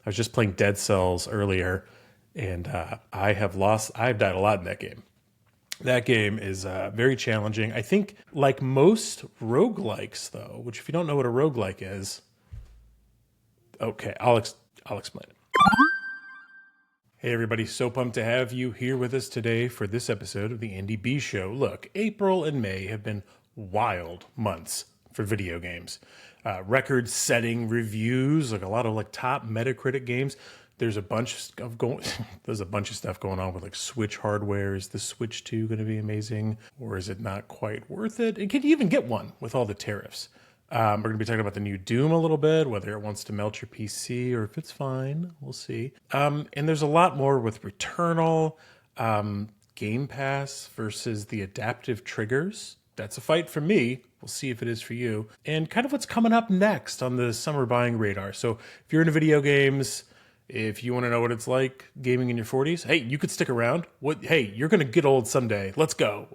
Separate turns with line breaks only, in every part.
I was just playing Dead Cells earlier, and I've died a lot in that game. That game is very challenging. I think, like most roguelikes, though, which if you don't know what a roguelike is, okay, I'll explain it. Hey everybody, so pumped to have you here with us today for this episode of the Andy B Show. Look, April and May have been wild months for video games. Record-setting reviews, like a lot of like top Metacritic games. There's a bunch of there's a bunch of stuff going on with like Switch hardware. Is the Switch 2 going to be amazing, or is it not quite worth it? And can you even get one with all the tariffs? We're going to be talking about the new Doom a little bit, whether it wants to melt your PC or if it's fine. We'll see. And there's a lot more with Returnal, Game Pass versus the adaptive triggers. That's a fight for me. We'll see if it is for you. And kind of what's coming up next on the summer buying radar. So if you're into video games, if you want to know what it's like gaming in your 40s, hey, you could stick around. Hey, you're going to get old someday. Let's go.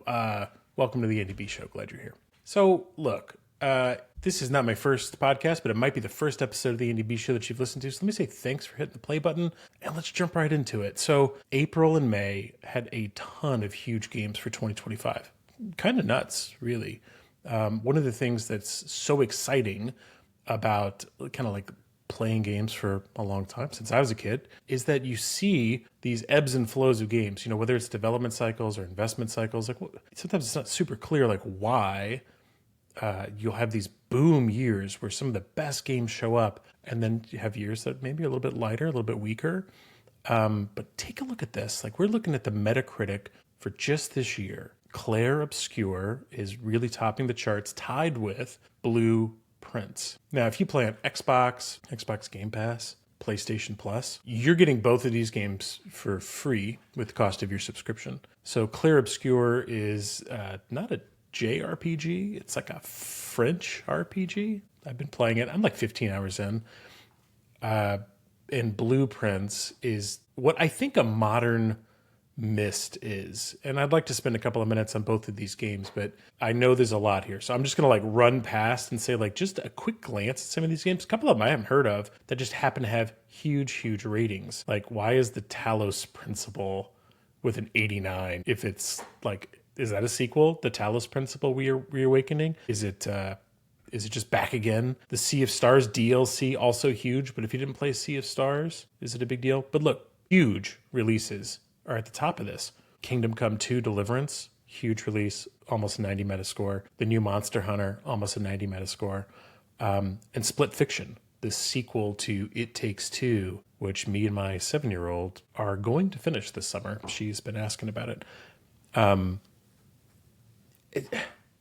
Welcome to the Andy B Show. Glad you're here. So look, this is not my first podcast, but it might be the first episode of the Andy B Show that you've listened to. So let me say thanks for hitting the play button, and let's jump right into it. So April and May had a ton of huge games for 2025. Kind of nuts, really. One of the things that's so exciting about kind of like playing games for a long time, since I was a kid, is that you see these ebbs and flows of games, whether it's development cycles or investment cycles. Like sometimes it's not super clear like why you'll have these boom years where some of the best games show up, and then you have years that maybe are a little bit lighter, a little bit weaker. But take a look at this. Like we're looking at the Metacritic for just this year. Clair Obscur is really topping the charts, tied with Blueprints. Now, if you play on Xbox Game Pass, PlayStation Plus, you're getting both of these games for free with the cost of your subscription. So Clair Obscur is not a JRPG. It's like a French RPG. I've been playing it. I'm like 15 hours in. And Blueprints is what I think a modern Myst is. And I'd like to spend a couple of minutes on both of these games, but I know there's a lot here. So I'm just going to like run past and say like just a quick glance at some of these games. A couple of them I haven't heard of that just happen to have huge ratings. Like why is the Talos Principle with an 89 if it's like, is that a sequel? The Talos Principle Reawakening? Is it just back again? The Sea of Stars DLC also huge, but if you didn't play Sea of Stars, is it a big deal? But look, huge releases are at the top of this. Kingdom Come 2 Deliverance, huge release, almost a 90 Metascore. The new Monster Hunter, almost a 90 Metascore. And Split Fiction, the sequel to It Takes Two, which me and my 7-year-old are going to finish this summer. She's been asking about it.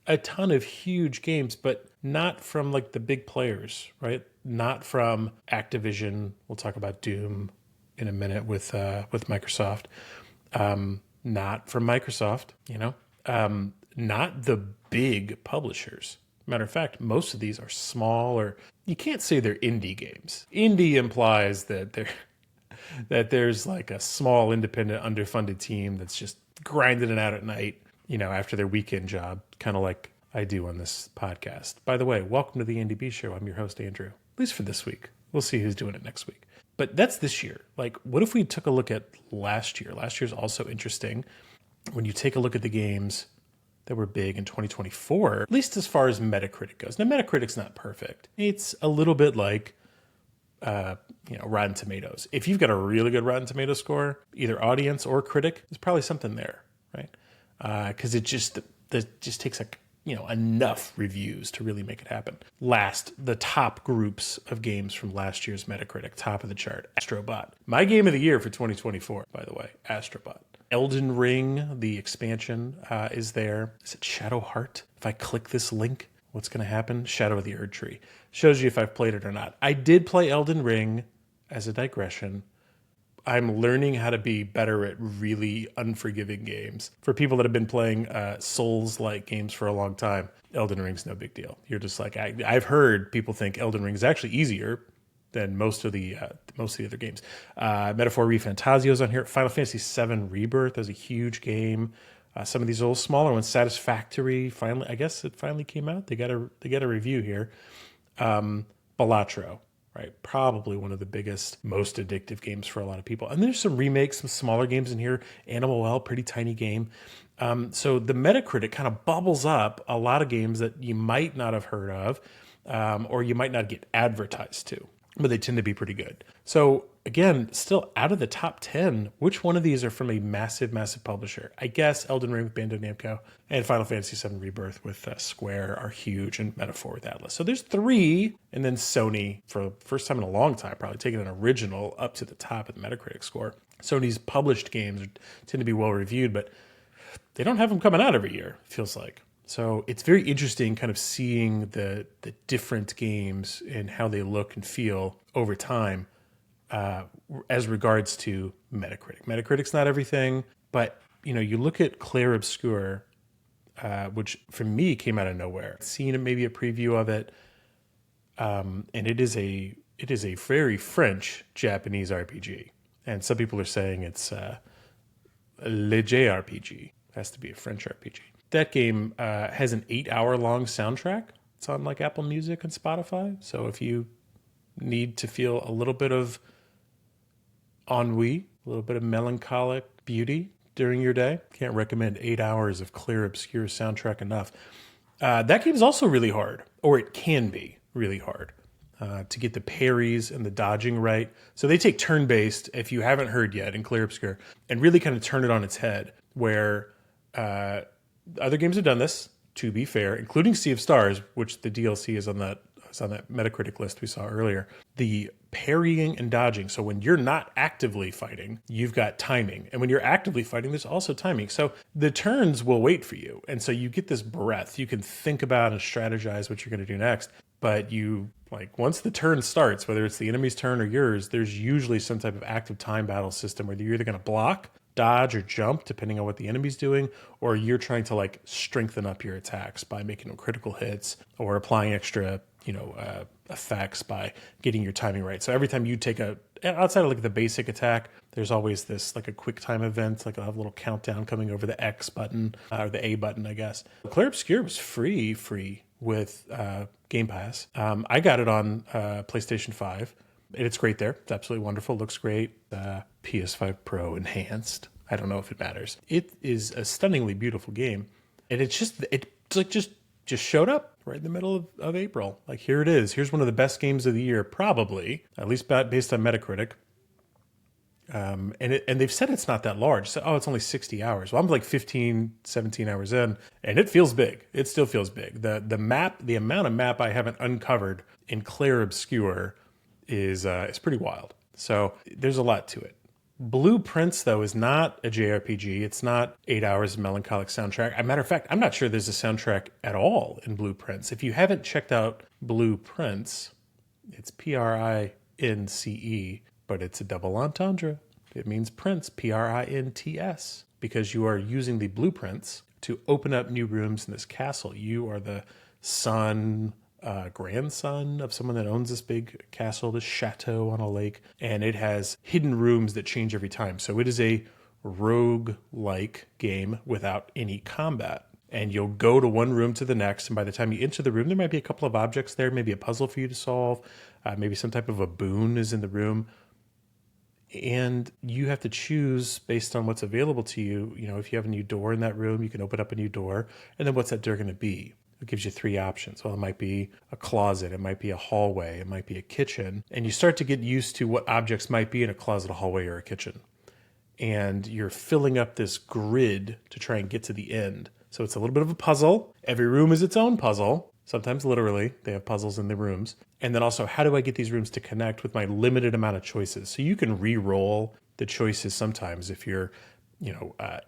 A ton of huge games, but not from like the big players, right? Not from Activision. We'll talk about Doom in a minute with Microsoft. Not from Microsoft, not the big publishers. Matter of fact, most of these are small, or you can't say they're indie games. Indie implies that there's like a small independent underfunded team that's just grinding it out at night, after their weekend job, kind of like I do on this podcast. By the way, welcome to the Andy B Show. I'm your host, Andrew, at least for this week. We'll see who's doing it next week. But that's this year. Like, what if we took a look at last year? Last year's also interesting. When you take a look at the games that were big in 2024, at least as far as Metacritic goes. Now, Metacritic's not perfect. It's a little bit like, Rotten Tomatoes. If you've got a really good Rotten Tomato score, either audience or critic, there's probably something there, right? Because it just takes enough reviews to really make it happen. The top groups of games from last year's Metacritic, top of the chart, Astrobot. My game of the year for 2024, by the way, Astrobot. Elden Ring, the expansion, is there. Is it Shadow Heart? If I click this link, what's going to happen? Shadow of the Erd Tree. Shows you if I've played it or not. I did play Elden Ring as a digression. I'm learning how to be better at really unforgiving games. For people that have been playing Souls-like games for a long time, Elden Ring's no big deal. You're just like, I've heard people think Elden Ring is actually easier than most of the other games. Metaphor Refantasio's on here. Final Fantasy VII Rebirth is a huge game. Some of these little smaller ones, Satisfactory, finally, I guess it finally came out. They got a review here. Balatro. right? Probably one of the biggest, most addictive games for a lot of people. And there's some remakes, some smaller games in here. Animal Well, pretty tiny game. So the Metacritic kind of bubbles up a lot of games that you might not have heard of, or you might not get advertised to, but they tend to be pretty good. So again, still out of the top 10, which one of these are from a massive, massive publisher? I guess Elden Ring with Bandai Namco and Final Fantasy VII Rebirth with Square are huge, and Metaphor with Atlas. So there's three, and then Sony, for the first time in a long time, probably taking an original up to the top of the Metacritic score. Sony's published games tend to be well reviewed, but they don't have them coming out every year, it feels like. So it's very interesting kind of seeing the different games and how they look and feel over time as regards to Metacritic. Metacritic's not everything, but you look at Clair Obscur, which for me came out of nowhere. I've seen maybe a preview of it, and it is a very French Japanese RPG, and some people are saying it's le JRPG. It has to be a French RPG. That game has an 8-hour-long soundtrack. It's on like Apple Music and Spotify. So if you need to feel a little bit of ennui, a little bit of melancholic beauty during your day, can't recommend 8 hours of Clair Obscur soundtrack enough. That game is also really hard, or it can be really hard, to get the parries and the dodging right. So they take turn-based, if you haven't heard yet, in Clair Obscur, and really kind of turn it on its head, where other games have done this, to be fair, including Sea of Stars, which the DLC is on that Metacritic list we saw earlier. The parrying and dodging. So when you're not actively fighting, you've got timing. And when you're actively fighting, there's also timing. So the turns will wait for you. And so you get this breath. You can think about and strategize what you're going to do next. But once the turn starts, whether it's the enemy's turn or yours, there's usually some type of active time battle system where you're either going to block, dodge, or jump, depending on what the enemy's doing, or you're trying to strengthen up your attacks by making them critical hits or applying extra, effects by getting your timing right. So every time you take outside of the basic attack, there's always this a quick time event, I'll have a little countdown coming over the X button, or the A button, I guess. Clair Obscur was free with Game Pass. I got it on PlayStation 5. And it's great there. It's absolutely wonderful. Looks great. PS5 Pro enhanced. I don't know if it matters. It is a stunningly beautiful game. And it's just showed up right in the middle of April. Here it is. Here's one of the best games of the year, probably, at least based on Metacritic. And they've said it's not that large. So, it's only 60 hours. Well, I'm 15, 17 hours in, and it feels big. It still feels big. The amount of map I haven't uncovered in Clair Obscur is pretty wild. So there's a lot to it. Blueprints, though, is not a JRPG. It's not 8 hours of melancholic soundtrack. As a matter of fact, I'm not sure there's a soundtrack at all in Blueprints. If you haven't checked out Blueprints, it's Prince, but it's a double entendre. It means Prince, Prints, because you are using the blueprints to open up new rooms in this castle. You are the grandson of someone that owns this big castle, this chateau on a lake, and it has hidden rooms that change every time. So it is a roguelike game without any combat. And you'll go to one room to the next, and by the time you enter the room, there might be a couple of objects there, maybe a puzzle for you to solve, maybe some type of a boon is in the room. And you have to choose based on what's available to you. If you have a new door in that room, you can open up a new door, and then what's that door going to be? It gives you 3 options. Well, it might be a closet, it might be a hallway, it might be a kitchen. And you start to get used to what objects might be in a closet, a hallway, or a kitchen. And you're filling up this grid to try and get to the end. So it's a little bit of a puzzle. Every room is its own puzzle. Sometimes literally, they have puzzles in the rooms. And then also, how do I get these rooms to connect with my limited amount of choices? So you can re-roll the choices sometimes if you're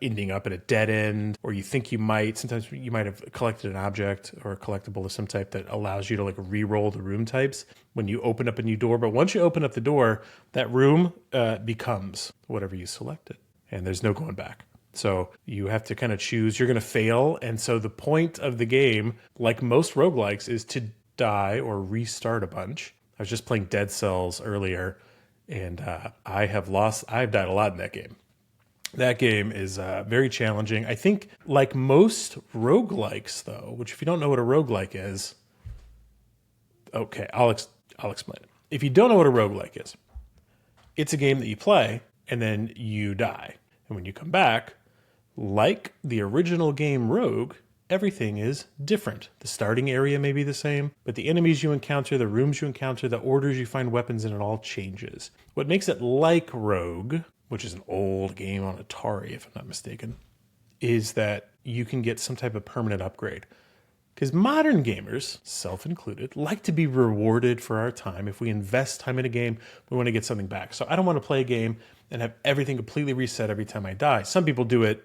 ending up at a dead end, or you think sometimes you might have collected an object or a collectible of some type that allows you to re-roll the room types when you open up a new door. But once you open up the door, that room becomes whatever you selected, and there's no going back. So you have to kind of choose. You're going to fail. And so the point of the game, like most roguelikes, is to die or restart a bunch. I was just playing Dead Cells earlier, and I've died a lot in that game. That game is very challenging. I think, like most roguelikes, though, which if you don't know what a roguelike is, okay, I'll explain it. if you don't know what a roguelike is, it's a game that you play and then you die. And when you come back, like the original game Rogue, everything is different. The starting area may be the same, but the enemies you encounter, the rooms you encounter, the orders you find weapons in, it all changes. What makes it like Rogue, which is an old game on Atari, if I'm not mistaken, is that you can get some type of permanent upgrade. Because modern gamers, self included, like to be rewarded for our time. If we invest time in a game, we want to get something back. So I don't want to play a game and have everything completely reset every time I die. Some people do it.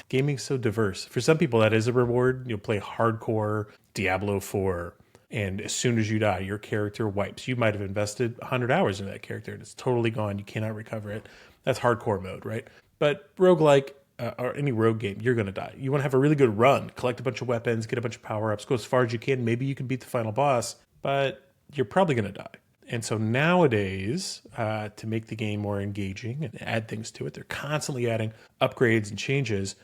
Gaming's so diverse. For some people, that is a reward. You'll play hardcore Diablo 4, and as soon as you die, your character wipes. You might have invested 100 hours in that character, and it's totally gone. You cannot recover it. That's hardcore mode, right? But roguelike, or any rogue game, you're going to die. You want to have a really good run, collect a bunch of weapons, get a bunch of power-ups, go as far as you can. Maybe you can beat the final boss, but you're probably going to die. And so nowadays, to make the game more engaging and add things to it, they're constantly adding upgrades and changes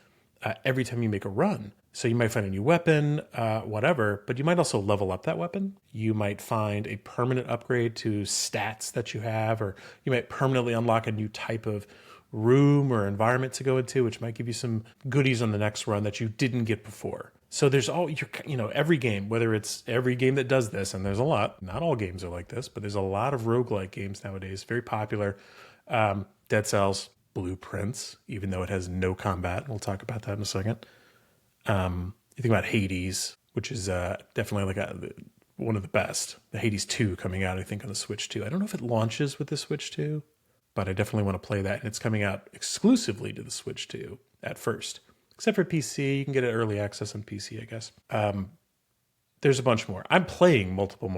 every time you make a run. So you might find a new weapon, whatever, but you might also level up that weapon. You might find a permanent upgrade to stats that you have, or you might permanently unlock a new type of room or environment to go into, which might give you some goodies on the next run that you didn't get before. So there's every game, whether it's every game that does this, and there's a lot, not all games are like this, but there's a lot of roguelike games nowadays, very popular. Dead Cells, Blueprints, even though it has no combat. We'll talk about that in a second. You think about Hades, which is definitely like one of the best. The Hades 2 coming out, I think, on the Switch 2. I don't know if it launches with the Switch 2, but I definitely want to play that. And it's coming out exclusively to the Switch 2 at first. Except for PC, you can get it early access on PC, I guess. There's a bunch more. I'm playing multiple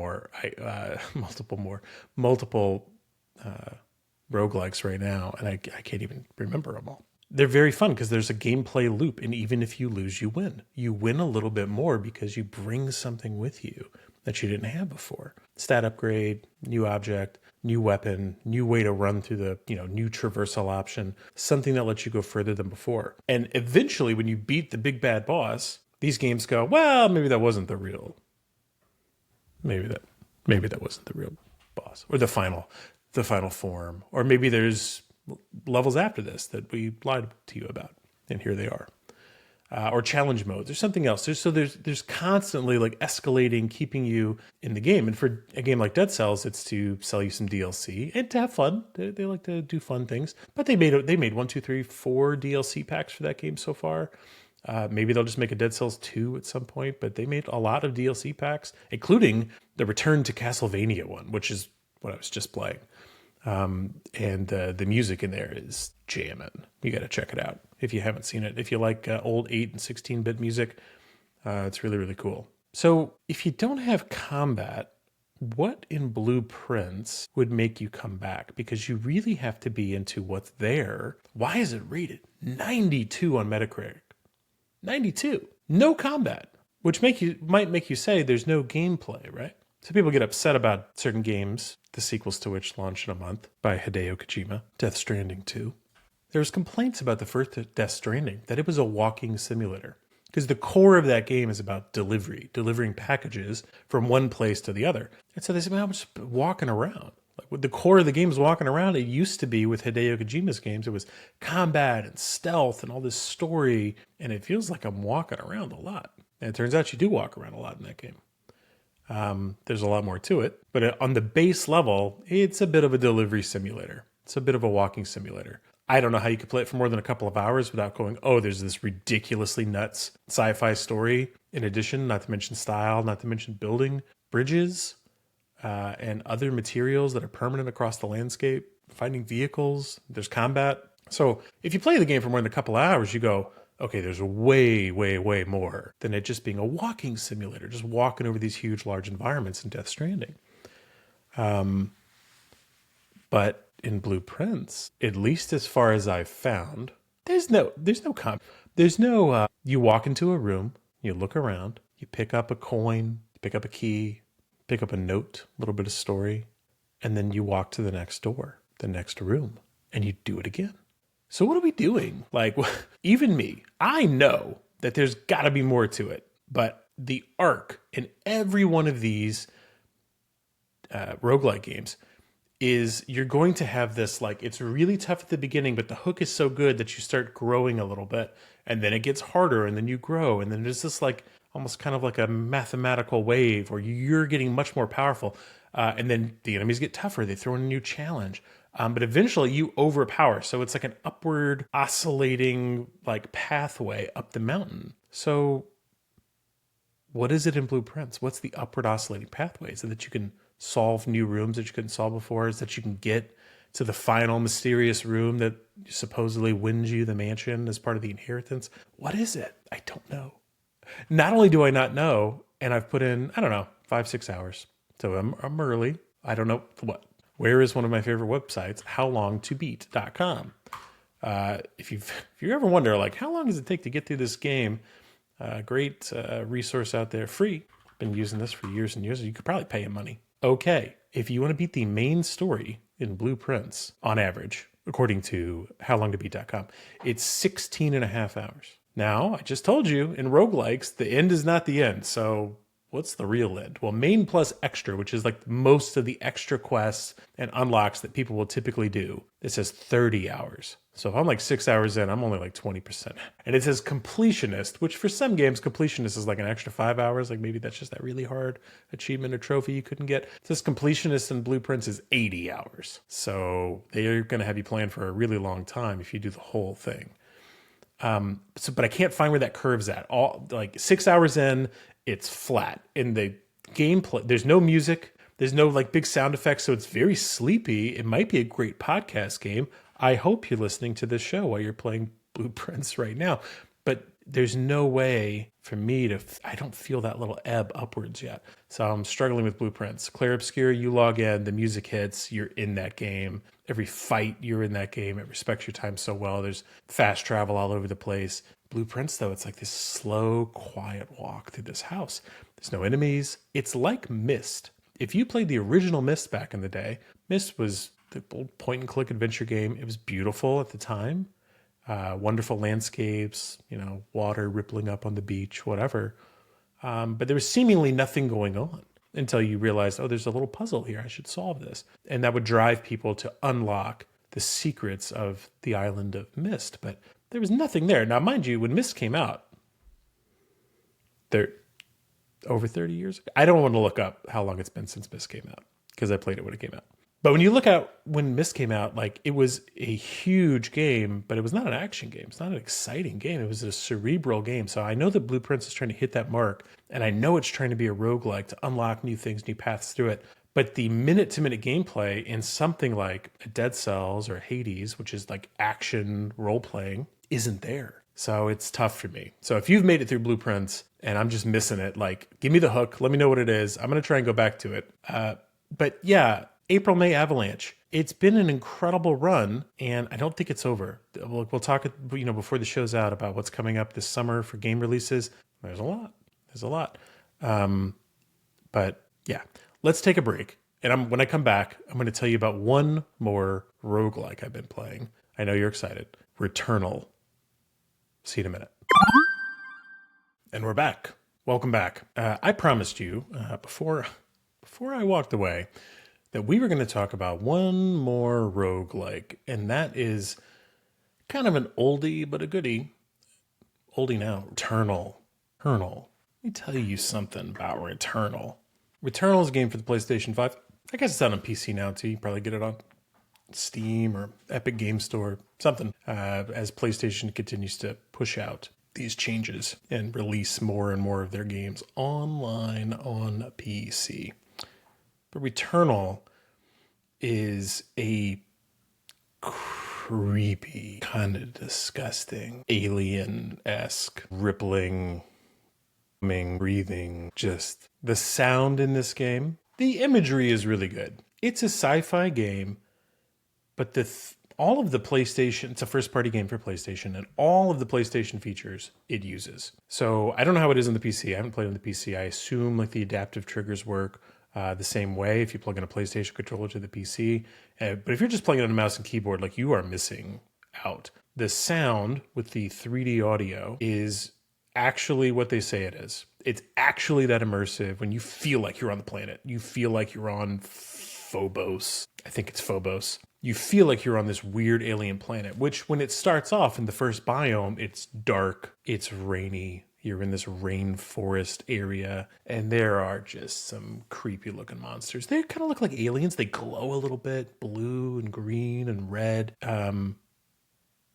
roguelikes right now, and I can't even remember them all. They're very fun because there's a gameplay loop, and even if you lose, you win. You win a little bit more because you bring something with you that you didn't have before. Stat upgrade, new object, new weapon, new way to run through the, new traversal option, something that lets you go further than before. And eventually, when you beat the big bad boss, these games go, well, maybe that wasn't the real, maybe that wasn't the real boss or the final form, or maybe there's levels after this that we lied to you about, and here they are. Or challenge modes or something else. There's constantly like escalating, keeping you in the game. And for a game like Dead Cells, it's to sell you some DLC and to have fun. They like to do fun things. But they made 4 DLC packs for that game so far. Maybe they'll just make a Dead Cells 2 at some point. But they made a lot of DLC packs, including the Return to Castlevania one, which is what I was just playing. And the music in there is jamming. You got to check it out if you haven't seen it. If you like old 8 and 16-bit music, it's really, really cool. So if you don't have combat, what in Blueprints would make you come back? Because you really have to be into what's there. Why is it rated 92 on Metacritic? 92. No combat, which might make you say there's no gameplay, right? So people get upset about certain games, the sequels to which launched in a month by Hideo Kojima, Death Stranding 2. There was complaints about the first Death Stranding, that it was a walking simulator. Because the core of that game is about delivering packages from one place to the other. And so they said, well, I'm just walking around. Like with the core of the game is walking around. It used to be with Hideo Kojima's games, it was combat and stealth and all this story. And it feels like I'm walking around a lot. And it turns out you do walk around a lot in that game. There's a lot more to it, but on the base level, it's a bit of a delivery simulator. It's a bit of a walking simulator. I don't know how you could play it for more than a couple of hours without going, oh, there's this ridiculously nuts sci-fi story. In addition, not to mention style, not to mention building bridges, and other materials that are permanent across the landscape, finding vehicles, there's combat. So if you play the game for more than a couple of hours, you go, okay, there's way, way, way more than it just being a walking simulator, just walking over these huge, large environments in Death Stranding. But in Blueprints, at least as far as I've found, there's no you walk into a room, you look around, you pick up a coin, you pick up a key, pick up a note, a little bit of story, and then you walk to the next door, the next room, and you do it again. So what are we doing? Like, even me, I know that there's got to be more to it. But the arc in every one of these roguelike games is you're going to have this, like, it's really tough at the beginning, but the hook is so good that you start growing a little bit, and then it gets harder, and then you grow, and then there's this, like, almost kind of like a mathematical wave where you're getting much more powerful, and then the enemies get tougher. They throw in a new challenge, but eventually you overpower. So it's like an upward oscillating, like, pathway up the mountain. So what is it in Blueprints? What's the upward oscillating pathway? Is it that you can solve new rooms that you couldn't solve before? Is that you can get to the final mysterious room that supposedly wins you the mansion as part of the inheritance? What is it? I don't know. Not only do I not know, and I've put in, I don't know, 5-6 hours. So I'm early. I don't know what. Where is one of my favorite websites? howlongtobeat.com. If you ever wonder, like, how long does it take to get through this game? Great resource out there, free. Been using this for years and years. You could probably pay him money. Okay, if you want to beat the main story in Blueprints, on average, according to howlongtobeat.com, it's 16 and a half hours. Now, I just told you, in roguelikes, the end is not the end. So what's the real end? Well, main plus extra, which is like most of the extra quests and unlocks that people will typically do, it says 30 hours. So if I'm like 6 hours in, I'm only like 20%. And it says completionist, which for some games, completionist is like an extra 5 hours. Like maybe that's just that really hard achievement or trophy you couldn't get. It says completionist in Blueprints is 80 hours. So they're going to have you playing for a really long time if you do the whole thing. But I can't find where that curve's at. All like 6 hours in, it's flat. In the gameplay, there's no music. There's no like big sound effects. So it's very sleepy. It might be a great podcast game. I hope you're listening to this show while you're playing Blueprints right now. But there's no way for me to, I don't feel that little ebb upwards yet. So I'm struggling with Blueprints. Clair Obscur, you log in, the music hits, you're in that game. Every fight, you're in that game. It respects your time so well. There's fast travel all over the place. Blueprints, though, it's like this slow, quiet walk through this house. There's no enemies. It's like Myst. If you played the original Myst back in the day, Myst was the old point-and-click adventure game. It was beautiful at the time. Wonderful landscapes, water rippling up on the beach, whatever. But there was seemingly nothing going on until you realized, oh, there's a little puzzle here. I should solve this. And that would drive people to unlock the secrets of the island of Myst. But there was nothing there. Now, mind you, when Myst came out, over 30 years ago. I don't want to look up how long it's been since Myst came out because I played it when it came out. But when you look at when Myst came out, like it was a huge game, but it was not an action game. It's not an exciting game. It was a cerebral game. So I know that Blueprints is trying to hit that mark, and I know it's trying to be a roguelike to unlock new things, new paths through it. But the minute-to-minute gameplay in something like a Dead Cells or Hades, which is like action role-playing, isn't there. So it's tough for me. So if you've made it through Blueprints and I'm just missing it, like give me the hook. Let me know what it is. I'm going to try and go back to it. But yeah, April, May Avalanche. It's been an incredible run, and I don't think it's over. We'll talk, before the show's out about what's coming up this summer for game releases. There's a lot. But yeah, let's take a break. And when I come back, I'm going to tell you about one more roguelike I've been playing. I know you're excited. Returnal. See you in a minute. And we're back. Welcome back. I promised you before I walked away that we were going to talk about one more roguelike, and that is kind of an oldie but a goodie. Oldie now. Returnal. Let me tell you something about Returnal. Returnal is a game for the PlayStation 5. I guess it's out on PC now too. You can probably get it on Steam or Epic Game Store, something, as PlayStation continues to push out these changes and release more and more of their games online on PC. But Returnal is a creepy, kind of disgusting, alien-esque, rippling, breathing, just the sound in this game. The imagery is really good. It's a sci-fi game, but all of the PlayStation, it's a first-party game for PlayStation, and all of the PlayStation features it uses. So I don't know how it is on the PC. I haven't played on the PC. I assume like the adaptive triggers work the same way if you plug in a PlayStation controller to the PC. But if you're just playing it on a mouse and keyboard, like you are missing out. The sound with the 3D audio is actually what they say it is. It's actually that immersive when you feel like you're on the planet. You feel like you're on Phobos. I think it's Phobos. You feel like you're on this weird alien planet, which when it starts off in the first biome, it's dark, it's rainy. You're in this rainforest area, and there are just some creepy looking monsters. They kind of look like aliens. They glow a little bit, blue and green and red. And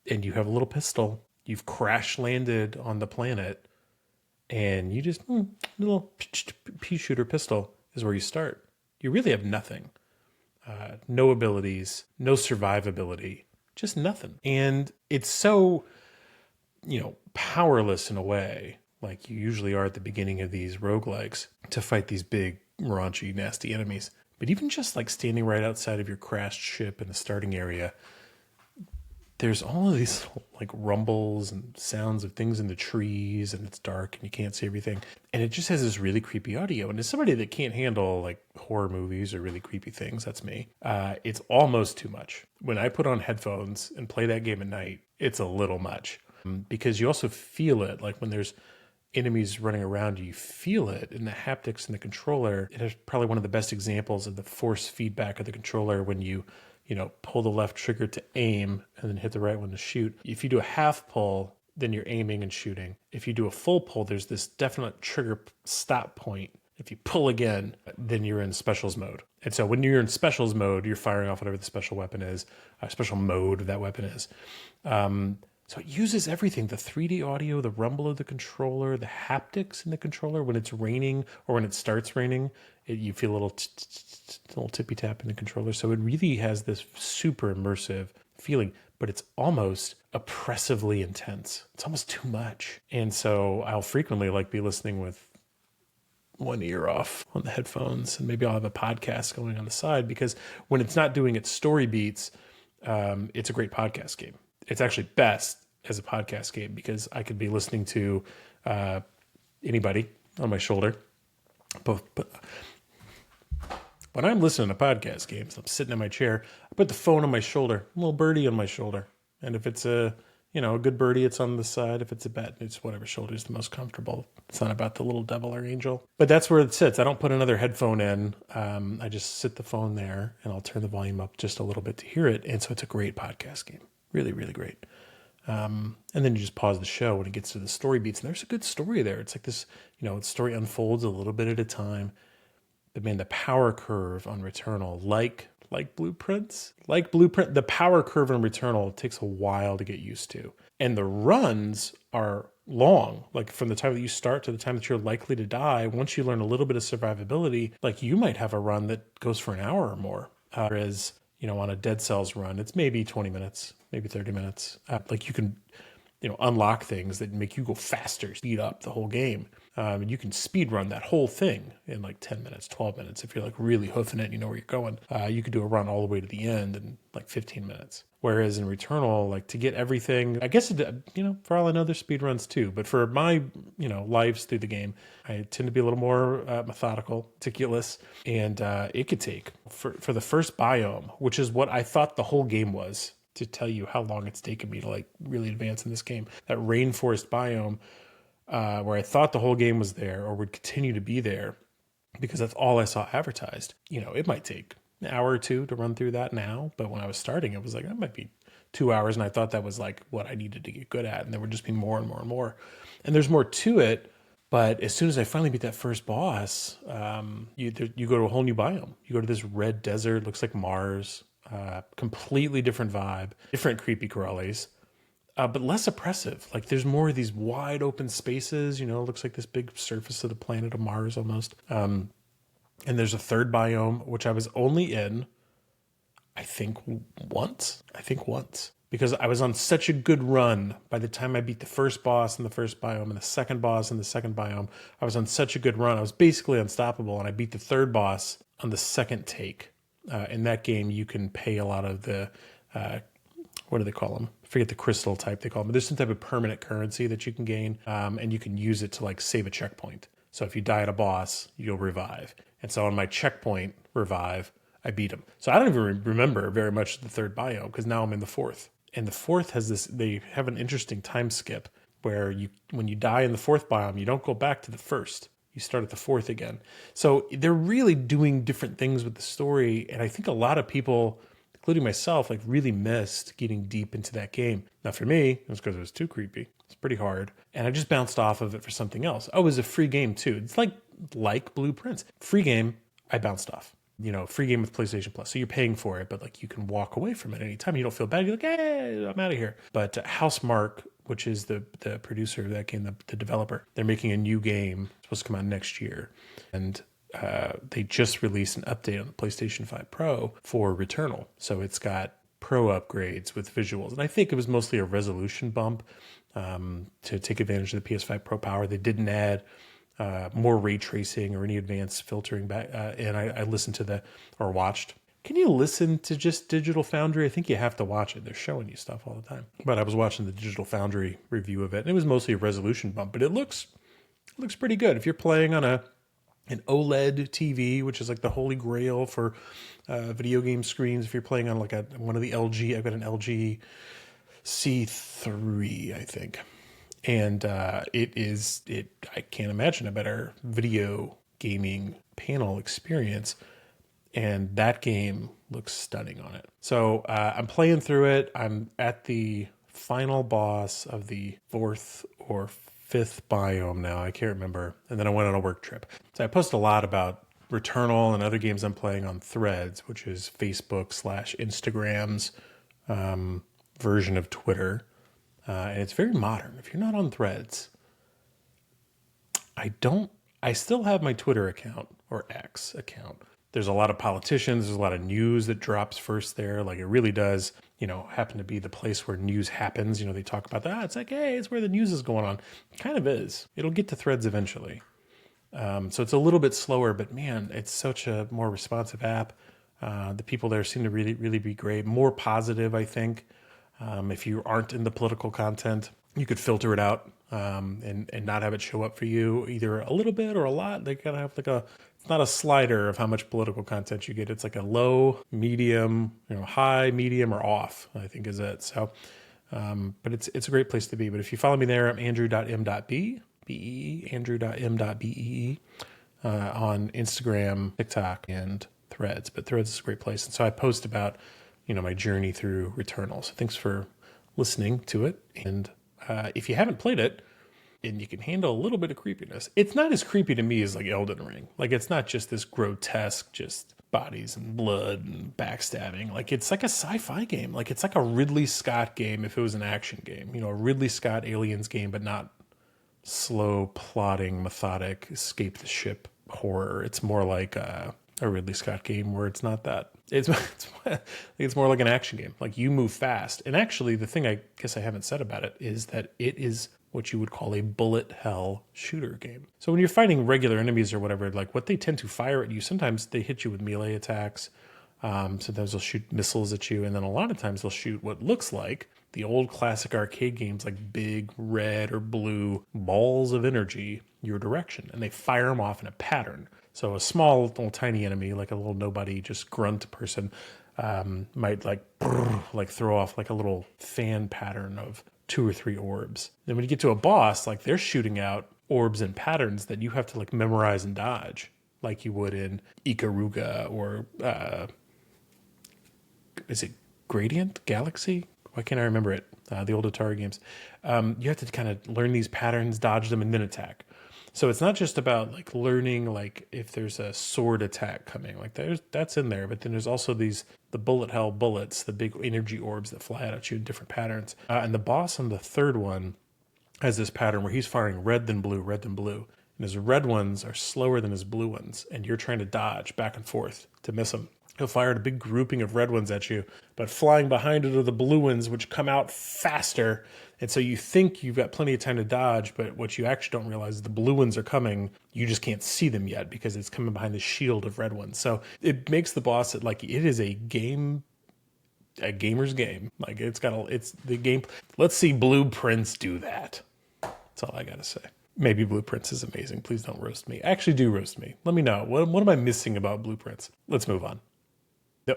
you have a little pistol. You've crash landed on the planet, and you just, little pea shooter pistol is where you start. You really have nothing. No abilities, no survivability, just nothing. And it's so, powerless in a way, like you usually are at the beginning of these roguelikes, to fight these big, raunchy, nasty enemies. But even just like standing right outside of your crashed ship in the starting area, there's all of these like rumbles and sounds of things in the trees, and it's dark and you can't see everything. And it just has this really creepy audio. And as somebody that can't handle like horror movies or really creepy things, that's me, it's almost too much. When I put on headphones and play that game at night, it's a little much. Because you also feel it, like when there's enemies running around you, you feel it in the haptics in the controller. It is probably one of the best examples of the force feedback of the controller when you pull the left trigger to aim and then hit the right one to shoot. If you do a half pull, then you're aiming and shooting. If you do a full pull, there's this definite trigger stop point. If you pull again, then you're in specials mode. And so when you're in specials mode, you're firing off whatever the special weapon is, special mode of that weapon is. So it uses everything, the 3D audio, the rumble of the controller, the haptics in the controller. When it's raining or when it starts raining, you feel a little tippy tap in the controller. So it really has this super immersive feeling, but it's almost oppressively intense. It's almost too much. And so I'll frequently be listening with one ear off on the headphones, and maybe I'll have a podcast going on the side, because when it's not doing its story beats, it's a great podcast game. It's actually best as a podcast game because I could be listening to anybody on my shoulder. But when I'm listening to podcast games, I'm sitting in my chair, I put the phone on my shoulder, a little birdie on my shoulder. And if it's a good birdie, it's on the side. If it's a bat, it's whatever shoulder is the most comfortable. It's not about the little devil or angel. But that's where it sits. I don't put another headphone in. I just sit the phone there, and I'll turn the volume up just a little bit to hear it. And so it's a great podcast game. Really, really great. And then you just pause the show when it gets to the story beats. And there's a good story there. It's like this, the story unfolds a little bit at a time. But man, the power curve on Returnal, like Blueprints, the power curve on Returnal takes a while to get used to. And the runs are long, like from the time that you start to the time that you're likely to die. Once you learn a little bit of survivability, like you might have a run that goes for an hour or more. Whereas, on a Dead Cells run, it's maybe 20 minutes, maybe 30 minutes. Like you can, unlock things that make you go faster, speed up the whole game. And you can speed run that whole thing in like 10 minutes, 12 minutes. If you're like really hoofing it, you know where you're going. You could do a run all the way to the end in like 15 minutes. Whereas in Returnal, like to get everything, I guess, for all I know, there's speed runs too. But for my, lives through the game, I tend to be a little more methodical, meticulous. And it could take, for the first biome, which is what I thought the whole game was, to tell you how long it's taken me to like really advance in this game, that rainforest biome, where I thought the whole game was there or would continue to be there because that's all I saw advertised. It might take an hour or two to run through that now, but when I was starting, it was like, that might be 2 hours. And I thought that was like what I needed to get good at. And there would just be more and more and more. And there's more to it. But as soon as I finally beat that first boss, you go to a whole new biome. You go to this red desert, looks like Mars, completely different vibe, different creepy crawlies. But less oppressive. Like there's more of these wide open spaces, it looks like this big surface of the planet of Mars almost. And there's a third biome, which I was only in, I think once, because I was on such a good run. By the time I beat the first boss in the first biome and the second boss in the second biome, I was on such a good run. I was basically unstoppable. And I beat the third boss on the second take. In that game, you can pay a lot of the, what do they call them? I forget the crystal type they call them. But there's some type of permanent currency that you can gain, and you can use it to like save a checkpoint. So if you die at a boss, you'll revive. And so on my checkpoint revive, I beat him. So I don't even remember very much the third biome because now I'm in the fourth. And the fourth has this, they have an interesting time skip where when you die in the fourth biome, you don't go back to the first. You start at the fourth again. So they're really doing different things with the story. And I think a lot of people, including myself, like really missed getting deep into that game. Now for me, it was because it was too creepy. It's pretty hard. And I just bounced off of it for something else. Oh, it was a free game too. It's like Blue Prince. Free game, I bounced off. Free game with PlayStation Plus. So you're paying for it, but like you can walk away from it anytime. You don't feel bad. You're like, hey, I'm out of here. But Housemarque, which is the producer of that game, the developer, they're making a new game. It's supposed to come out next year. And they just released an update on the PlayStation 5 Pro for Returnal. So it's got pro upgrades with visuals. And I think it was mostly a resolution bump to take advantage of the PS5 Pro power. They didn't add more ray tracing or any advanced filtering back. And I listened to watched. Can you listen to just Digital Foundry? I think you have to watch it. They're showing you stuff all the time. But I was watching the Digital Foundry review of it, and it was mostly a resolution bump, but it looks pretty good. If you're playing on an OLED TV, which is like the holy grail for video game screens, if you're playing on like one of the LG, I've got an LG C3, I think. And I can't imagine a better video gaming panel experience. And that game looks stunning on it. So I'm playing through it. I'm at the final boss of the fourth or fifth biome now. I can't remember. And then I went on a work trip. So I post a lot about Returnal and other games I'm playing on Threads, which is Facebook/Instagram's version of Twitter. And it's very modern. If you're not on Threads, I still have my Twitter account or X account. There's a lot of politicians. There's a lot of news that drops first there. Like it really does, happen to be the place where news happens. They talk about that. It's like, hey, it's where the news is going on. It kind of is. It'll get to Threads eventually. So it's a little bit slower, but man, it's such a more responsive app. The people there seem to really, really be great. More positive, I think. If you aren't into political content, you could filter it out and not have it show up for you either a little bit or a lot. They kind of have it's not a slider of how much political content you get. It's like a low, medium, high, medium, or off, I think is it. So, but it's a great place to be. But if you follow me there, I'm andrew.m.b.e, andrew.m.b.e on Instagram, TikTok, and Threads. But Threads is a great place. And so I post about my journey through Returnal. So thanks for listening to it. And if you haven't played it and you can handle a little bit of creepiness, it's not as creepy to me as like Elden Ring. Like it's not just this grotesque, just bodies and blood and backstabbing. Like it's like a sci-fi game. Like it's like a Ridley Scott game if it was an action game. A Ridley Scott Aliens game, but not slow, plodding, methodic, escape the ship horror. It's more like a Ridley Scott game where it's not that. It's more like an action game. Like you move fast. And actually, the thing I guess I haven't said about it is that it is what you would call a bullet hell shooter game. So when you're fighting regular enemies or whatever, like what they tend to fire at you, sometimes they hit you with melee attacks. Sometimes they'll shoot missiles at you. And then a lot of times they'll shoot what looks like the old classic arcade games, like big red or blue balls of energy your direction. And they fire them off in a pattern. So a small, little tiny enemy, like a little nobody, just grunt person, might throw off like a little fan pattern of 2 or 3 orbs. Then when you get to a boss, like they're shooting out orbs and patterns that you have to like memorize and dodge, like you would in Ikaruga or is it Gradient Galaxy? Why can't I remember it? The old Atari games. You have to kind of learn these patterns, dodge them, and then attack. So it's not just about like learning like if there's a sword attack coming, like that's in there, but then there's also the bullet hell bullets, the big energy orbs that fly out at you in different patterns. And the boss on the third one has this pattern where he's firing red then blue, and his red ones are slower than his blue ones, and you're trying to dodge back and forth to miss him. He'll fire a big grouping of red ones at you, but flying behind it are the blue ones, which come out faster. And so you think you've got plenty of time to dodge, but what you actually don't realize is the blue ones are coming. You just can't see them yet because it's coming behind the shield of red ones. So it makes the boss like it is a gamer's game. Like it's the game. Let's see Blueprints do that. That's all I got to say. Maybe Blueprints is amazing. Please don't roast me. Actually do roast me. Let me know. What am I missing about Blueprints? Let's move on.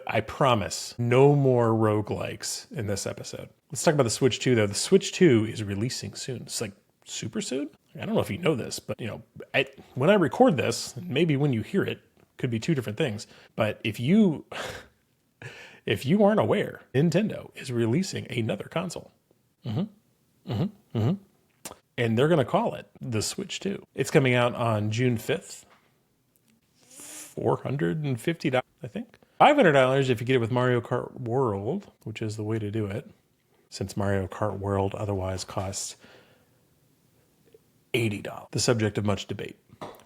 I promise, no more roguelikes in this episode. Let's talk about the Switch 2, though. The Switch 2 is releasing soon. It's like super soon. I don't know if you know this, but when I record this, maybe when you hear it, could be two different things. But if you aren't aware, Nintendo is releasing another console. And they're going to call it the Switch 2. It's coming out on June 5th. $450, I think. $500 if you get it with Mario Kart World, which is the way to do it, since Mario Kart World otherwise costs $80. The subject of much debate.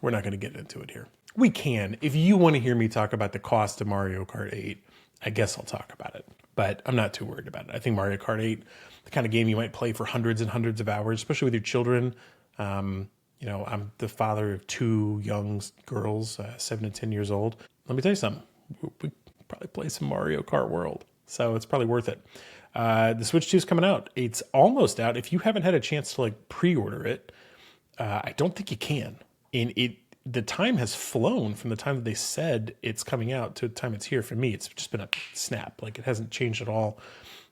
We're not going to get into it here. We can. If you want to hear me talk about the cost of Mario Kart 8, I guess I'll talk about it. But I'm not too worried about it. I think Mario Kart 8, the kind of game you might play for hundreds and hundreds of hours, especially with your children. I'm the father of two young girls, 7 and 10 years old. Let me tell you something. We probably play some Mario Kart World, so it's probably worth it. The Switch 2 is coming out. It's almost out. If you haven't had a chance to pre-order it, I don't think you can. And the time has flown from the time that they said it's coming out to the time it's here. For me, it's just been a snap. It hasn't changed at all.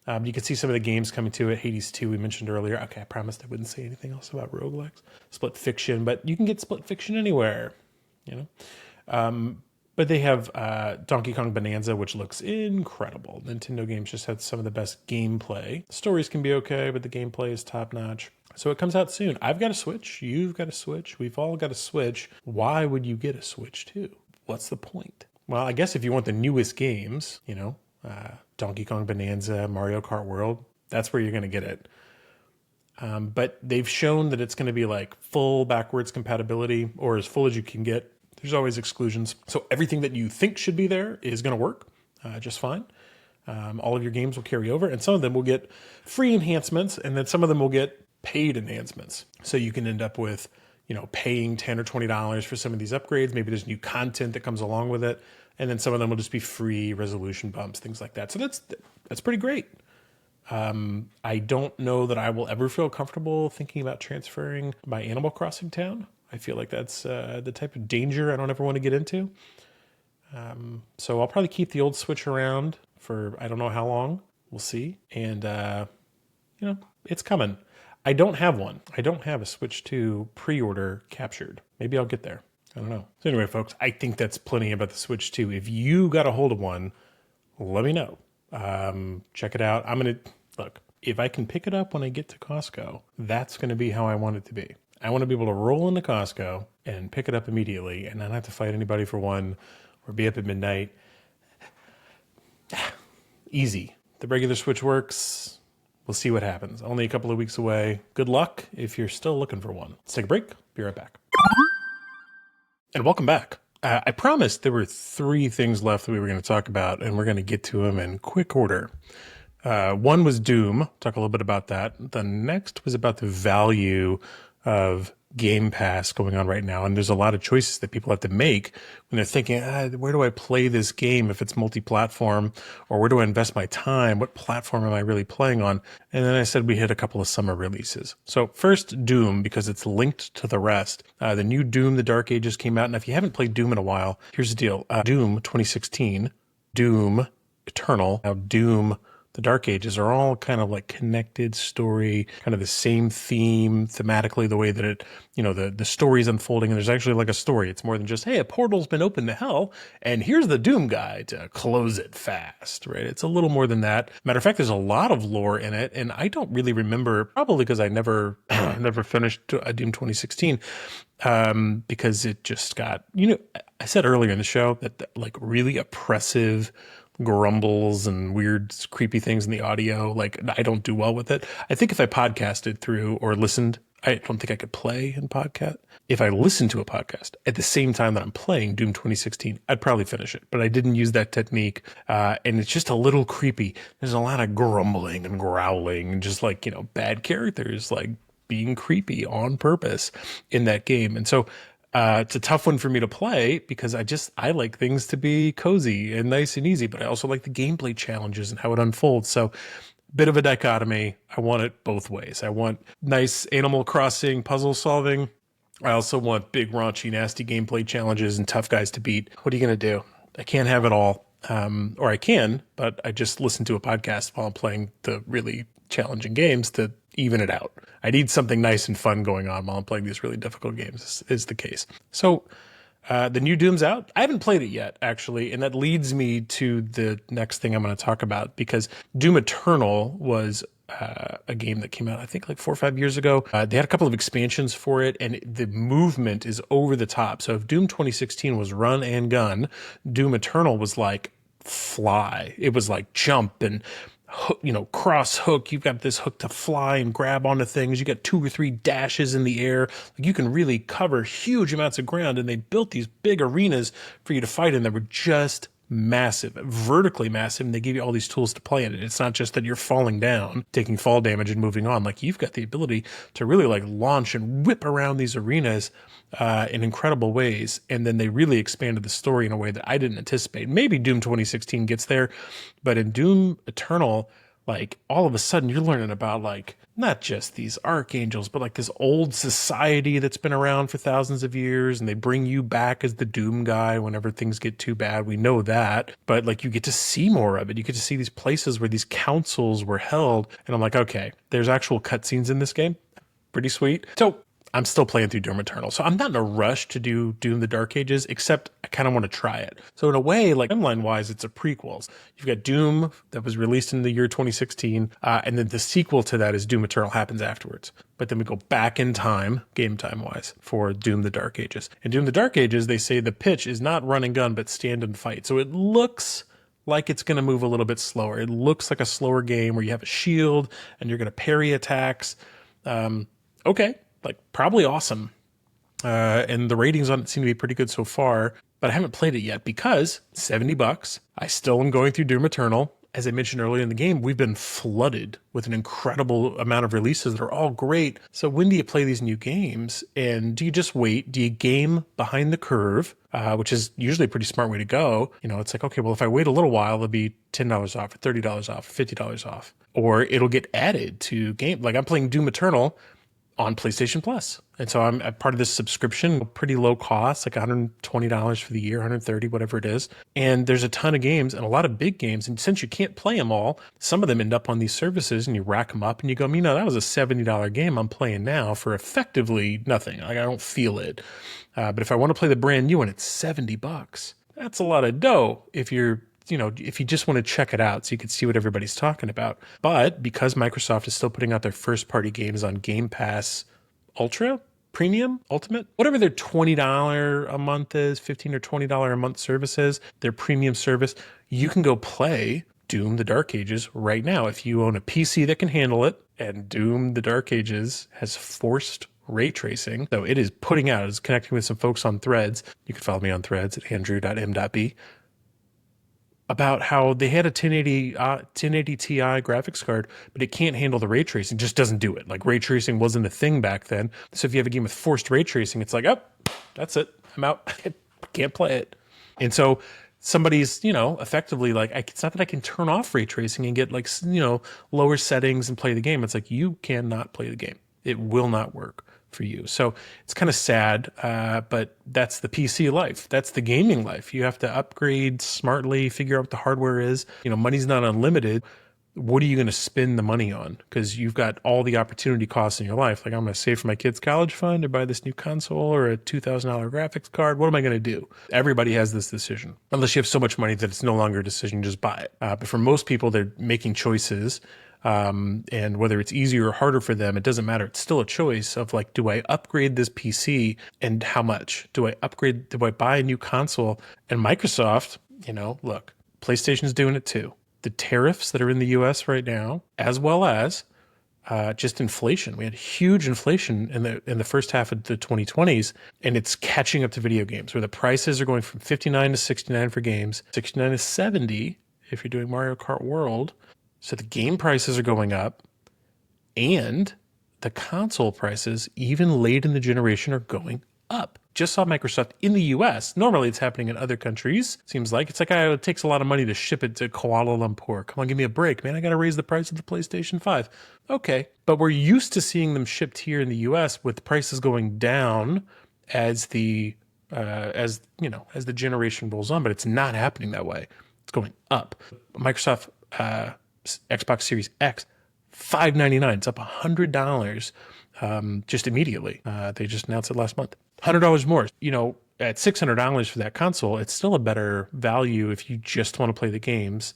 You can see some of the games coming to it. Hades 2, we mentioned earlier. Okay, I promised I wouldn't say anything else about roguelikes. Split Fiction, but you can get Split Fiction anywhere, But they have Donkey Kong Bonanza, which looks incredible. Nintendo games just had some of the best gameplay. Stories can be okay, but the gameplay is top-notch. So it comes out soon. I've got a Switch. You've got a Switch. We've all got a Switch. Why would you get a Switch 2? What's the point? Well, I guess if you want the newest games, Donkey Kong Bonanza, Mario Kart World, that's where you're going to get it. But they've shown that it's going to be full backwards compatibility, or as full as you can get. There's always exclusions. So everything that you think should be there is going to work just fine. All of your games will carry over, and some of them will get free enhancements, and then some of them will get paid enhancements. So you can end up with, paying $10 or $20 for some of these upgrades. Maybe there's new content that comes along with it. And then some of them will just be free resolution bumps, things like that. So that's pretty great. I don't know that I will ever feel comfortable thinking about transferring my Animal Crossing town. I feel like that's the type of danger I don't ever want to get into. So I'll probably keep the old Switch around for I don't know how long. We'll see. And, it's coming. I don't have one. I don't have a Switch 2 pre-order captured. Maybe I'll get there. I don't know. So anyway, folks, I think that's plenty about the Switch 2. If you got a hold of one, let me know. Check it out. Look, if I can pick it up when I get to Costco, that's going to be how I want it to be. I want to be able to roll into Costco and pick it up immediately and not have to fight anybody for one or be up at midnight. Easy. The regular Switch works. We'll see what happens. Only a couple of weeks away. Good luck if you're still looking for one. Let's take a break. Be right back. And welcome back. I promised there were 3 things left that we were going to talk about, and we're going to get to them in quick order. One was Doom. Talk a little bit about that. The next was about the value of Game Pass going on right now. And there's a lot of choices that people have to make when they're thinking, where do I play this game if it's multi-platform? Or where do I invest my time? What platform am I really playing on? And then I said we hit a couple of summer releases. So first, Doom, because it's linked to the rest. The new Doom, The Dark Ages came out. And if you haven't played Doom in a while, here's the deal. Doom 2016, Doom Eternal, now Doom The Dark Ages are all kind of connected story, kind of the same theme thematically, the way that it, the story is unfolding. And there's actually a story. It's more than just, hey, a portal's been opened to hell and here's the Doom guy to close it fast, right? It's a little more than that. Matter of fact, there's a lot of lore in it. And I don't really remember, probably because I never finished Doom 2016, because it just got, I said earlier in the show that really oppressive grumbles and weird, creepy things in the audio. I don't do well with it. I think if I podcasted through or listened, I don't think I could play in podcast. If I listened to a podcast at the same time that I'm playing Doom 2016, I'd probably finish it. But I didn't use that technique. And it's just a little creepy. There's a lot of grumbling and growling and just bad characters, being creepy on purpose in that game. And so, it's a tough one for me to play because I like things to be cozy and nice and easy, but I also like the gameplay challenges and how it unfolds. So bit of a dichotomy. I want it both ways. I want nice Animal Crossing puzzle solving. I also want big, raunchy, nasty gameplay challenges and tough guys to beat. What are you going to do? I can't have it all. or I can, but I just listen to a podcast while I'm playing the really challenging games to even it out. I need something nice and fun going on while I'm playing these really difficult games, is the case. So the new Doom's out. I haven't played it yet, actually, and that leads me to the next thing I'm going to talk about, because Doom Eternal was a game that came out, I think, like 4 or 5 years ago. They had a couple of expansions for it, and the movement is over the top. So if Doom 2016 was run and gun, Doom Eternal was like fly. It was like jump and hook, cross hook. You've got this hook to fly and grab onto things. You got 2 or 3 dashes in the air. Like, you can really cover huge amounts of ground, and they built these big arenas for you to fight in that were just massive, vertically massive, and they give you all these tools to play in it. It's not just that you're falling down, taking fall damage and moving on. Like, you've got the ability to really like launch and whip around these arenas in incredible ways. And then they really expanded the story in a way that I didn't anticipate. Maybe Doom 2016 gets there, but in Doom Eternal, like, all of a sudden you're learning about like not just these archangels, but like this old society that's been around for thousands of years, and they bring you back as the Doom guy whenever things get too bad. We know that, but like, you get to see more of it. You get to see these places where these councils were held, and I'm like, okay, there's actual cutscenes in this game. Pretty sweet. So I'm still playing through Doom Eternal, so I'm not in a rush to do Doom the Dark Ages, except I kind of want to try it. So in a way, like, timeline-wise, it's a prequel. You've got Doom that was released in the year 2016, and then the sequel to that is Doom Eternal happens afterwards. But then we go back in time, game time-wise, for Doom the Dark Ages. In Doom the Dark Ages, they say the pitch is not run and gun, but stand and fight. So it looks like it's going to move a little bit slower. It looks like a slower game where you have a shield, and you're going to parry attacks. Okay. Like, probably awesome. And the ratings on it seem to be pretty good so far, but I haven't played it yet because $70. I still am going through Doom Eternal. As I mentioned earlier in the game, we've been flooded with an incredible amount of releases that are all great. So when do you play these new games? And do you just wait? Do you game behind the curve, which is usually a pretty smart way to go? It's like, okay, well, if I wait a little while, it'll be $10 off, or $30 off, or $50 off, or it'll get added to game. Like, I'm playing Doom Eternal on PlayStation Plus. And so I'm a part of this subscription, pretty low cost, like $120 for the year, $130, whatever it is. And there's a ton of games and a lot of big games. And since you can't play them all, some of them end up on these services, and you rack them up and you go, that was a $70 game I'm playing now for effectively nothing. Like, I don't feel it. But if I want to play the brand new one, it's $70. That's a lot of dough if you're if you just want to check it out so you can see what everybody's talking about. But because Microsoft is still putting out their first-party games on Game Pass Ultra, Premium, Ultimate, whatever their $20 a month is, $15 or $20 a month service is, their premium service, you can go play Doom the Dark Ages right now if you own a PC that can handle it. And Doom the Dark Ages has forced ray tracing. So it is putting out, it's connecting with some folks on Threads. You can follow me on Threads at andrew.m.b. about how they had a 1080 Ti graphics card, but it can't handle the ray tracing, just doesn't do it. Like, ray tracing wasn't a thing back then. So if you have a game with forced ray tracing, it's like, oh, that's it. I'm out. I can't play it. And so somebody's, effectively like, it's not that I can turn off ray tracing and get like, lower settings and play the game. It's like, you cannot play the game. It will not work for you. So it's kind of sad, but that's the PC life. That's the gaming life. You have to upgrade smartly, figure out what the hardware is. Money's not unlimited. What are you going to spend the money on? Because you've got all the opportunity costs in your life. Like, I'm going to save for my kid's college fund or buy this new console or a $2,000 graphics card. What am I going to do? Everybody has this decision. Unless you have so much money that it's no longer a decision, just buy it. But for most people, they're making choices. And whether it's easier or harder for them, it doesn't matter. It's still a choice of like, do I upgrade this PC and how much? Do I buy a new console? And Microsoft, look, PlayStation's doing it too. The tariffs that are in the US right now, as well as just inflation. We had huge inflation in the first half of the 2020s, and it's catching up to video games, where the prices are going from $59 to $69 for games, $69 to $70 if you're doing Mario Kart World. So the game prices are going up, and the console prices, even late in the generation, are going up. Just saw Microsoft in the US. Normally it's happening in other countries. Seems like it's like, it takes a lot of money to ship it to Kuala Lumpur. Come on, give me a break, man. I got to raise the price of the PlayStation 5. Okay. But we're used to seeing them shipped here in the US with prices going down as the generation rolls on, but it's not happening that way. It's going up. Microsoft Xbox Series X, $599. It's up $100 just immediately. They just announced it last month. $100 more. You know, at $600 for that console, it's still a better value if you just want to play the games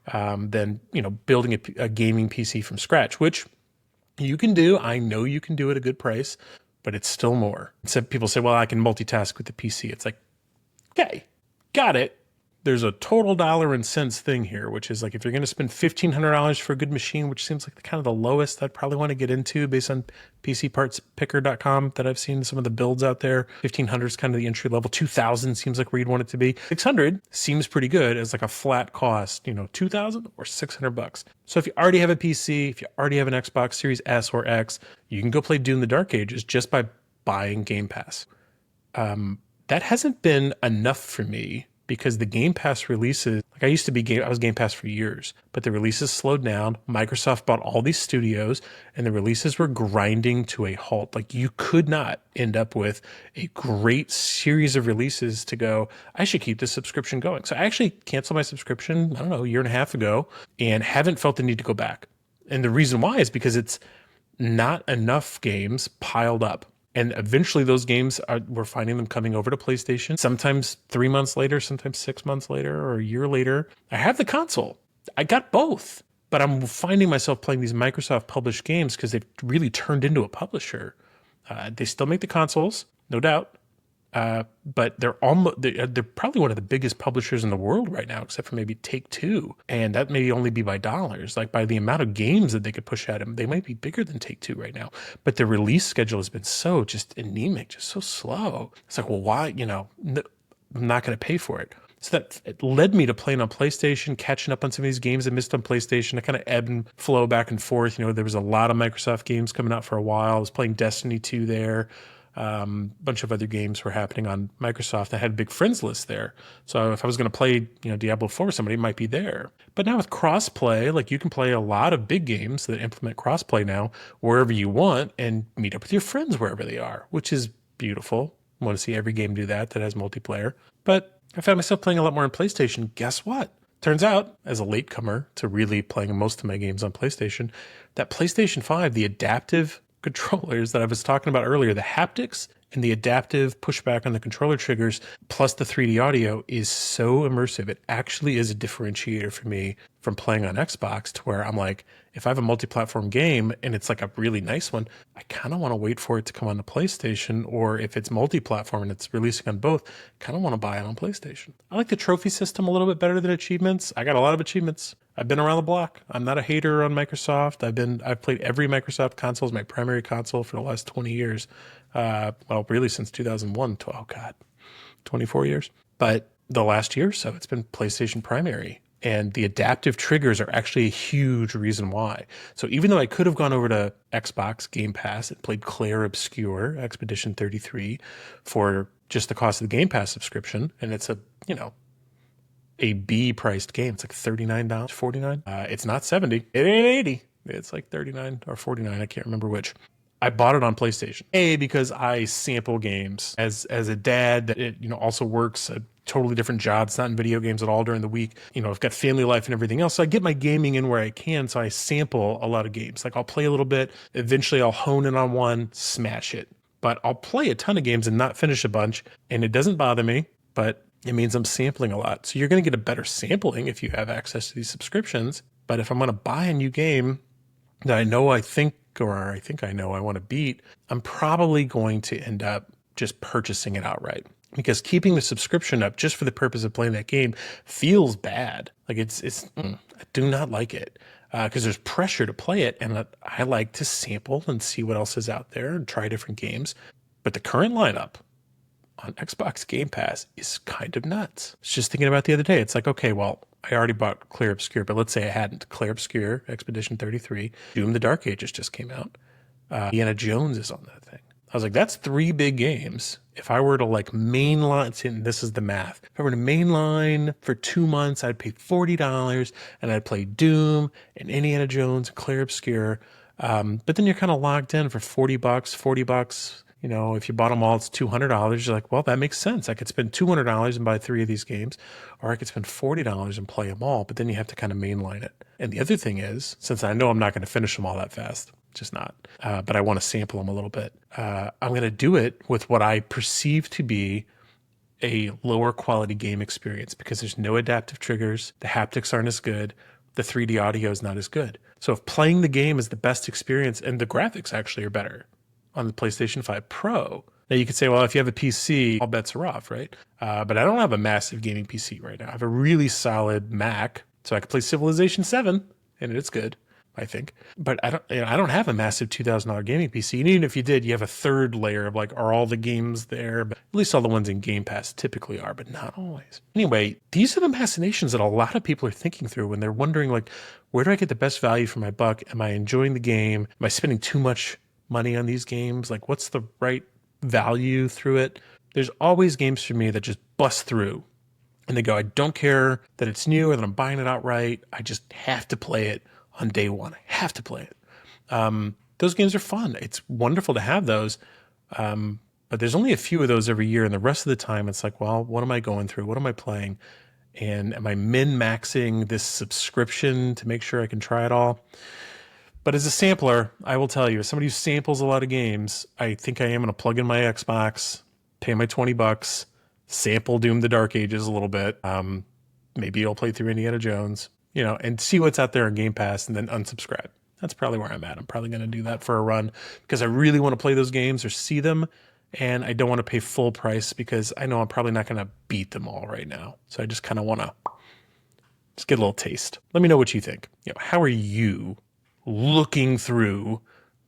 than, you know, building a gaming PC from scratch, which you can do. I know you can do it at a good price, but it's still more. So people say, well, I can multitask with the PC. It's like, okay, got it. There's a total dollar and cents thing here, which is like if you're going to spend $1,500 for a good machine, which seems like the kind of the lowest I'd probably want to get into based on PCPartsPicker.com that I've seen some of the builds out there. 1,500 is kind of the entry level. 2,000 seems like where you'd want it to be. 600 seems pretty good as like a flat cost, you know, 2,000 or $600. So if you already have a PC, if you already have an Xbox Series S or X, you can go play Doom: The Dark Ages just by buying Game Pass. That hasn't been enough for me because the Game Pass releases, like I was Game Pass for years, but the releases slowed down. Microsoft bought all these studios and the releases were grinding to a halt. Like you could not end up with a great series of releases to go, I should keep this subscription going. So I actually canceled my subscription, I don't know, a year and a half ago and haven't felt the need to go back. And the reason why is because it's not enough games piled up. And eventually those games we're finding them coming over to PlayStation, sometimes 3 months later, sometimes 6 months later, or a year later. I have the console. I got both. But I'm finding myself playing these Microsoft published games because they've really turned into a publisher. They still make the consoles, no doubt. But they're probably one of the biggest publishers in the world right now, except for maybe Take-Two. And that may only be by dollars. Like by the amount of games that they could push at them, they might be bigger than Take-Two right now. But the release schedule has been so just anemic, just so slow. It's like, well, why, you know, I'm not going to pay for it. So that it led me to playing on PlayStation, catching up on some of these games I missed on PlayStation. I kind of ebb and flow back and forth. You know, there was a lot of Microsoft games coming out for a while. I was playing Destiny 2 there. Bunch of other games were happening on Microsoft. I had a big friends list there. So if I was going to play, you know, Diablo 4 with somebody, it might be there. But now with crossplay, like you can play a lot of big games that implement crossplay now wherever you want and meet up with your friends wherever they are, which is beautiful. I want to see every game do that has multiplayer. But I found myself playing a lot more on PlayStation. Guess what? Turns out, as a latecomer to really playing most of my games on PlayStation, that PlayStation 5, the adaptive controllers that I was talking about earlier, the haptics and the adaptive pushback on the controller triggers, plus the 3D audio is so immersive. It actually is a differentiator for me from playing on Xbox to where I'm like, if I have a multi-platform game and it's like a really nice one, I kind of want to wait for it to come on the PlayStation, or if it's multi-platform and it's releasing on both, kind of want to buy it on PlayStation. I like the trophy system a little bit better than achievements. I got a lot of achievements. I've been around the block. I'm not a hater on Microsoft. I've played every Microsoft console as my primary console for the last 20 years. Well, really since 2001. Oh God, 24 years. But the last year or so, it's been PlayStation primary. And the adaptive triggers are actually a huge reason why. So even though I could have gone over to Xbox Game Pass and played Clair Obscur Expedition 33 for just the cost of the Game Pass subscription, and it's a, you know, a B-priced game. It's like $39, $49. It's not $70. It ain't $80. It's like $39 or $49. I can't remember which. I bought it on PlayStation. Because I sample games. As a dad that it, you know, also works a totally different job. It's not in video games at all during the week. You know, I've got family life and everything else. So I get my gaming in where I can. So I sample a lot of games. Like I'll play a little bit. Eventually I'll hone in on one, smash it. But I'll play a ton of games and not finish a bunch. And it doesn't bother me, but it means I'm sampling a lot. So you're going to get a better sampling if you have access to these subscriptions. But if I'm going to buy a new game that I know I want to beat, I'm probably going to end up just purchasing it outright. Because keeping the subscription up just for the purpose of playing that game feels bad. Like I do not like it. Because there's pressure to play it, and I like to sample and see what else is out there and try different games. But the current lineup on Xbox Game Pass is kind of nuts. I was just thinking about the other day. It's like, okay, well, I already bought Clair Obscur, but let's say I hadn't. Clair Obscur, Expedition 33, Doom: The Dark Ages just came out. Indiana Jones is on that thing. I was like, that's 3 big games. If I were to like mainline, and this is the math, if I were to mainline for 2 months, I'd pay $40 and I'd play Doom and Indiana Jones, Clair Obscur. But then you're kind of locked in for $40, You know, if you bought them all, it's $200. You're like, well, that makes sense. I could spend $200 and buy 3 of these games, or I could spend $40 and play them all. But then you have to kind of mainline it. And the other thing is, since I know I'm not going to finish them all that fast, just not, but I want to sample them a little bit. I'm going to do it with what I perceive to be a lower quality game experience because there's no adaptive triggers. The haptics aren't as good. The 3D audio is not as good. So if playing the game is the best experience and the graphics actually are better on the PlayStation 5 Pro, now you could say, well, if you have a PC, all bets are off, right? But I don't have a massive gaming PC right now. I have a really solid Mac, so I can play Civilization 7, and it's good, I think. But I don't have a massive $2,000 gaming PC. And even if you did, you have a third layer of like, are all the games there? But at least all the ones in Game Pass typically are, but not always. Anyway, these are the machinations that a lot of people are thinking through when they're wondering, like, where do I get the best value for my buck? Am I enjoying the game? Am I spending too much money on these games? Like, what's the right value through it? There's always games for me that just bust through and they go, I don't care that it's new or that I'm buying it outright. I just have to play it on day one. I have to play it. Those games are fun. It's wonderful to have those. But there's only a few of those every year. And the rest of the time, it's like, well, what am I going through? What am I playing? And am I min-maxing this subscription to make sure I can try it all? But as a sampler, I will tell you, as somebody who samples a lot of games, I think I am going to plug in my Xbox, pay my $20, sample Doom the Dark Ages a little bit. Maybe I'll play through Indiana Jones, you know, and see what's out there on Game Pass and then unsubscribe. That's probably where I'm at. I'm probably going to do that for a run because I really want to play those games or see them. And I don't want to pay full price because I know I'm probably not going to beat them all right now. So I just kind of want to just get a little taste. Let me know what you think. You know, how are you looking through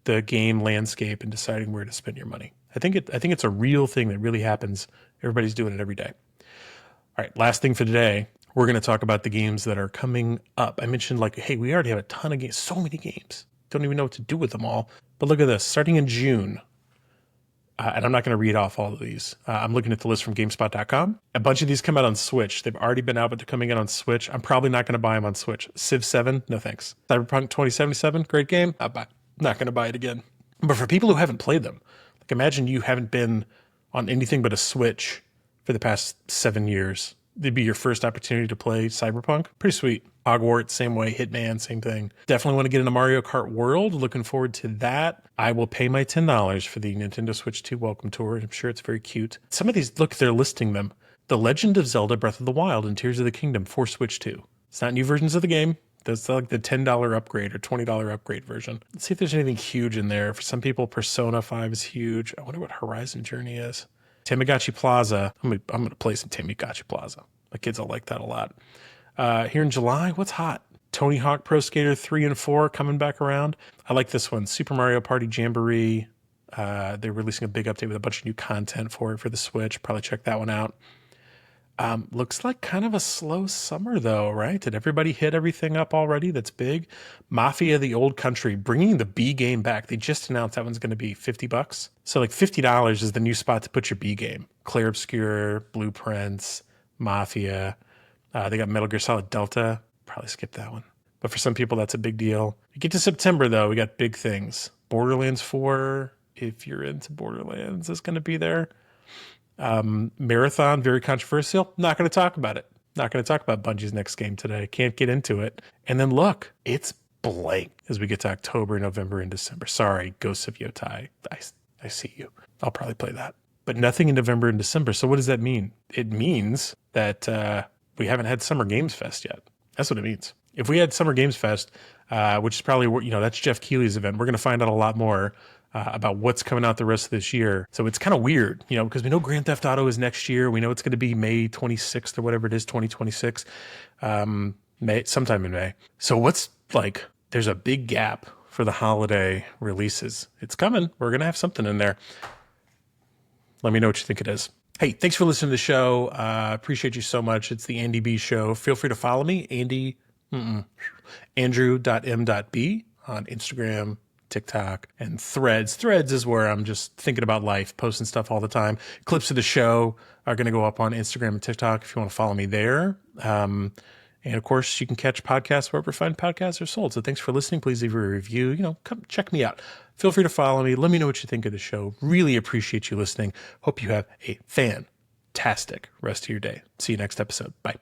the game landscape and deciding where to spend your money? I think it's a real thing that really happens. Everybody's doing it every day. All right, last thing for today, we're going to talk about the games that are coming up. I mentioned, like, hey, we already have a ton of games, so many games. Don't even know what to do with them all. But look at this, starting in June, and I'm not going to read off all of these. I'm looking at the list from GameSpot.com. A bunch of these come out on Switch. They've already been out, but they're coming out on Switch. I'm probably not going to buy them on Switch. Civ 7, no thanks. Cyberpunk 2077, great game. I'm not going to buy it again. But for people who haven't played them, like, imagine you haven't been on anything but a Switch for the past 7 years. It'd be your first opportunity to play Cyberpunk. Pretty sweet. Hogwarts, same way. Hitman, same thing. Definitely want to get into Mario Kart World. Looking forward to that. I will pay my $10 for the Nintendo Switch 2 Welcome Tour. I'm sure it's very cute. Some of these, look, they're listing them. The Legend of Zelda Breath of the Wild and Tears of the Kingdom for Switch 2. It's not new versions of the game. That's like the $10 upgrade or $20 upgrade version. Let's see if there's anything huge in there. For some people, Persona 5 is huge. I wonder what Horizon Journey is. Tamagotchi Plaza. I'm going to play some Tamagotchi Plaza. My kids will like that a lot. Here in July, what's hot? Tony Hawk Pro Skater 3 and 4 coming back around. I like this one. Super Mario Party Jamboree. They're releasing a big update with a bunch of new content for it for the Switch. Probably check that one out. Looks like kind of a slow summer though, right? Did everybody hit everything up already that's big? Mafia the Old Country, bringing the B game back. They just announced that one's going to be $50. So like $50 is the new spot to put your B game. Clair Obscur, Blueprints, Mafia. They got Metal Gear Solid Delta. Probably skip that one. But for some people, that's a big deal. You get to September, though, we got big things. Borderlands 4, if you're into Borderlands, is going to be there. Marathon, very controversial. Not going to talk about it. Not going to talk about Bungie's next game today. Can't get into it. And then look, it's blank as we get to October, November, and December. Sorry, Ghosts of Yotai. I see you. I'll probably play that. But nothing in November and December. So what does that mean? It means that we haven't had Summer Games Fest yet. That's what it means. If we had Summer Games Fest, which is probably, that's Jeff Keighley's event, we're going to find out a lot more about what's coming out the rest of this year. So it's kind of weird, because we know Grand Theft Auto is next year. We know it's going to be May 26th or whatever it is, 2026, sometime in May. So there's a big gap for the holiday releases. It's coming. We're going to have something in there. Let me know what you think it is. Hey, thanks for listening to the show. Appreciate you so much. It's the Andy B Show. Feel free to follow me, Andrew.m.b on Instagram, TikTok, and Threads. Threads is where I'm just thinking about life, posting stuff all the time. Clips of the show are going to go up on Instagram and TikTok if you want to follow me there. And of course, you can catch podcasts wherever fine podcasts are sold. So thanks for listening. Please leave a review. Come check me out. Feel free to follow me. Let me know what you think of the show. Really appreciate you listening. Hope you have a fantastic rest of your day. See you next episode. Bye.